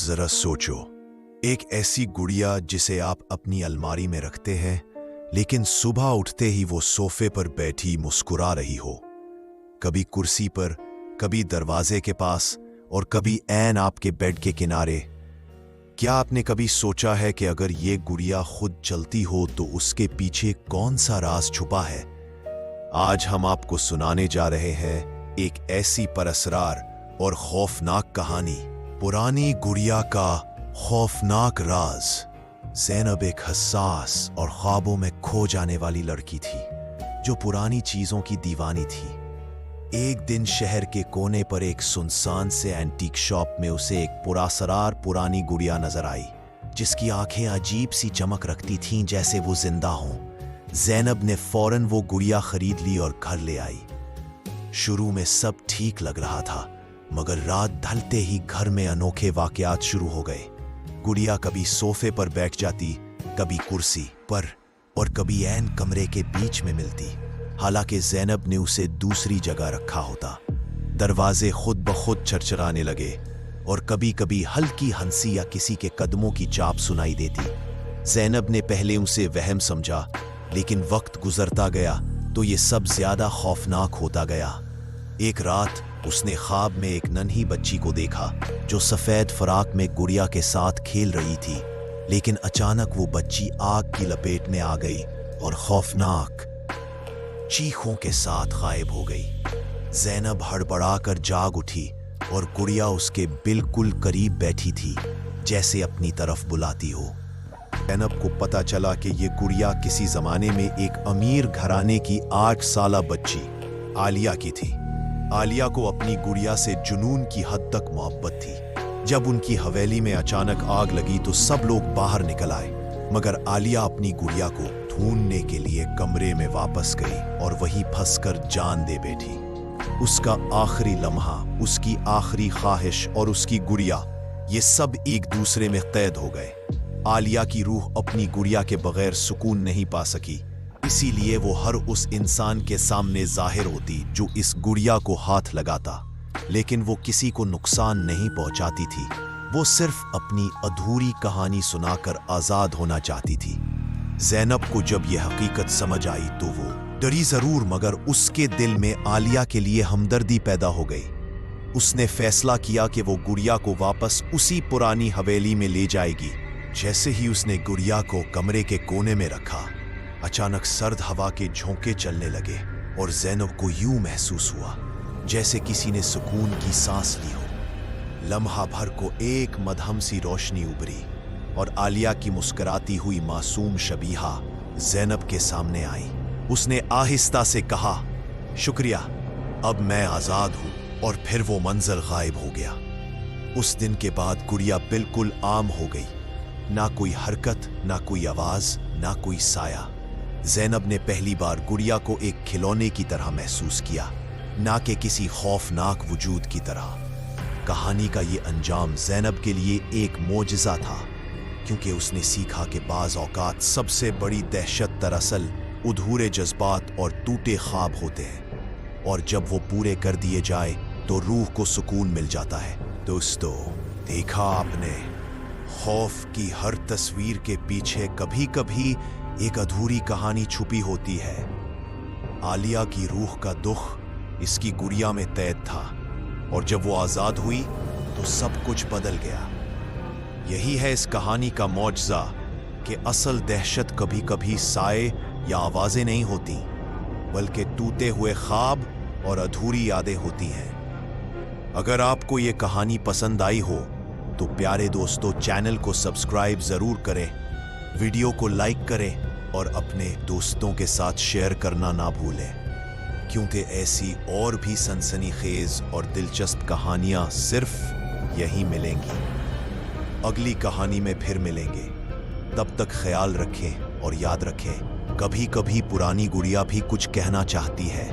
जरा सोचो, एक ऐसी गुड़िया जिसे आप अपनी अलमारी में रखते हैं, लेकिन सुबह उठते ही वो सोफे पर बैठी मुस्कुरा रही हो, कभी कुर्सी पर, कभी दरवाजे के पास और कभी ऐन आपके बेड के किनारे। क्या आपने कभी सोचा है कि अगर ये गुड़िया खुद चलती हो तो उसके पीछे कौन सा राज छुपा है? आज हम आपको सुनाने जा रहे हैं एक ऐसी परअसरार और खौफनाक कहानी, पुरानी गुड़िया का खौफनाक राज। ज़ैनब एक हसास और ख्वाबों में खो जाने वाली लड़की थी जो पुरानी चीजों की दीवानी थी। एक दिन शहर के कोने पर एक सुनसान से एंटीक शॉप में उसे एक पुरासरार पुरानी गुड़िया नजर आई, जिसकी आंखें अजीब सी चमक रखती थीं, जैसे वो जिंदा हों। ज़ैनब ने फौरन वो गुड़िया खरीद ली और घर ले आई। शुरू में सब ठीक लग रहा था, मगर रात ढलते ही घर में अनोखे वाकयात शुरू हो गए। गुड़िया कभी सोफे पर बैठ जाती, कभी कुर्सी पर और कभी ऐन कमरे के बीच में मिलती, हालांकि ज़ैनब ने उसे दूसरी जगह रखा होता। दरवाजे खुद ब खुद चरचराने लगे और कभी कभी हल्की हंसी या किसी के कदमों की चाप सुनाई देती। ज़ैनब ने पहले उसे वहम समझा, लेकिन वक्त गुजरता गया तो ये सब ज्यादा खौफनाक होता गया। एक रात उसने ख्वाब में एक नन्ही बच्ची को देखा जो सफेद फराक में गुड़िया के साथ खेल रही थी, लेकिन अचानक वो बच्ची आग की लपेट में आ गई और खौफनाक चीखों के साथ गायब हो गई। ज़ैनब हड़बड़ाकर जाग उठी और गुड़िया उसके बिल्कुल करीब बैठी थी, जैसे अपनी तरफ बुलाती हो। ज़ैनब को पता चला कि ये गुड़िया किसी जमाने में एक अमीर घराने की 8 साला बच्ची आलिया की थी। आलिया को अपनी गुड़िया से जुनून की हद तक मोहब्बत थी। जब उनकी हवेली में अचानक आग लगी तो सब लोग बाहर निकल आए, मगर आलिया अपनी गुड़िया को ढूंढने के लिए कमरे में वापस गई और वहीं फंसकर जान दे बैठी। उसका आखिरी लम्हा, उसकी आखिरी ख्वाहिश और उसकी गुड़िया, ये सब एक दूसरे में कैद हो गए। आलिया की रूह अपनी गुड़िया के बगैर सुकून नहीं पा सकी, इसीलिए वो हर उस इंसान के सामने जाहिर होती जो इस गुड़िया को हाथ लगाता, लेकिन वो किसी को नुकसान नहीं पहुंचाती थी। वो सिर्फ अपनी अधूरी कहानी सुनाकर आजाद होना चाहती थी। ज़ैनब को जब यह हकीकत समझ आई तो वो डरी जरूर, मगर उसके दिल में आलिया के लिए हमदर्दी पैदा हो गई। उसने फैसला किया कि वो गुड़िया को वापस उसी पुरानी हवेली में ले जाएगी। जैसे ही उसने गुड़िया को कमरे के कोने में रखा, अचानक सर्द हवा के झोंके चलने लगे और ज़ैनब को यूं महसूस हुआ जैसे किसी ने सुकून की सांस ली हो। लम्हा भर को एक मदहम सी रोशनी उभरी और आलिया की मुस्कुराती हुई मासूम शबीहा ज़ैनब के सामने आई। उसने आहिस्ता से कहा, शुक्रिया, अब मैं आजाद हूं। और फिर वो मंजर गायब हो गया। उस दिन के बाद गुड़िया बिल्कुल आम हो गई, ना कोई हरकत, ना कोई आवाज, ना कोई साया। ज़ैनब ने पहली बार गुड़िया को एक खिलौने की तरह महसूस किया, ना कि किसी खौफनाक वजूद की तरह। कहानी का ये अंजाम ज़ैनब के लिए एक मोजज़ा था, क्योंकि उसने सीखा कि बाज़ औक़ात सबसे बड़ी दहशत दरअसल अधूरे जज्बात और टूटे ख्वाब होते हैं, और जब वो पूरे कर दिए जाए तो रूह को सुकून मिल जाता है। दोस्तों, देखा आपने, खौफ की हर तस्वीर के पीछे कभी कभी एक अधूरी कहानी छुपी होती है। आलिया की रूह का दुख इसकी गुड़िया में कैद था, और जब वो आजाद हुई तो सब कुछ बदल गया। यही है इस कहानी का मौजज़ा कि असल दहशत कभी कभी साए या आवाजें नहीं होती, बल्कि टूटे हुए ख्वाब और अधूरी यादें होती हैं। अगर आपको ये कहानी पसंद आई हो तो प्यारे दोस्तों, चैनल को सब्सक्राइब जरूर करें, वीडियो को लाइक करें और अपने दोस्तों के साथ शेयर करना ना भूलें, क्योंकि ऐसी और भी सनसनीखेज और दिलचस्प कहानियां सिर्फ यहीं मिलेंगी। अगली कहानी में फिर मिलेंगे, तब तक ख्याल रखें और याद रखें, कभी कभी पुरानी गुड़िया भी कुछ कहना चाहती है।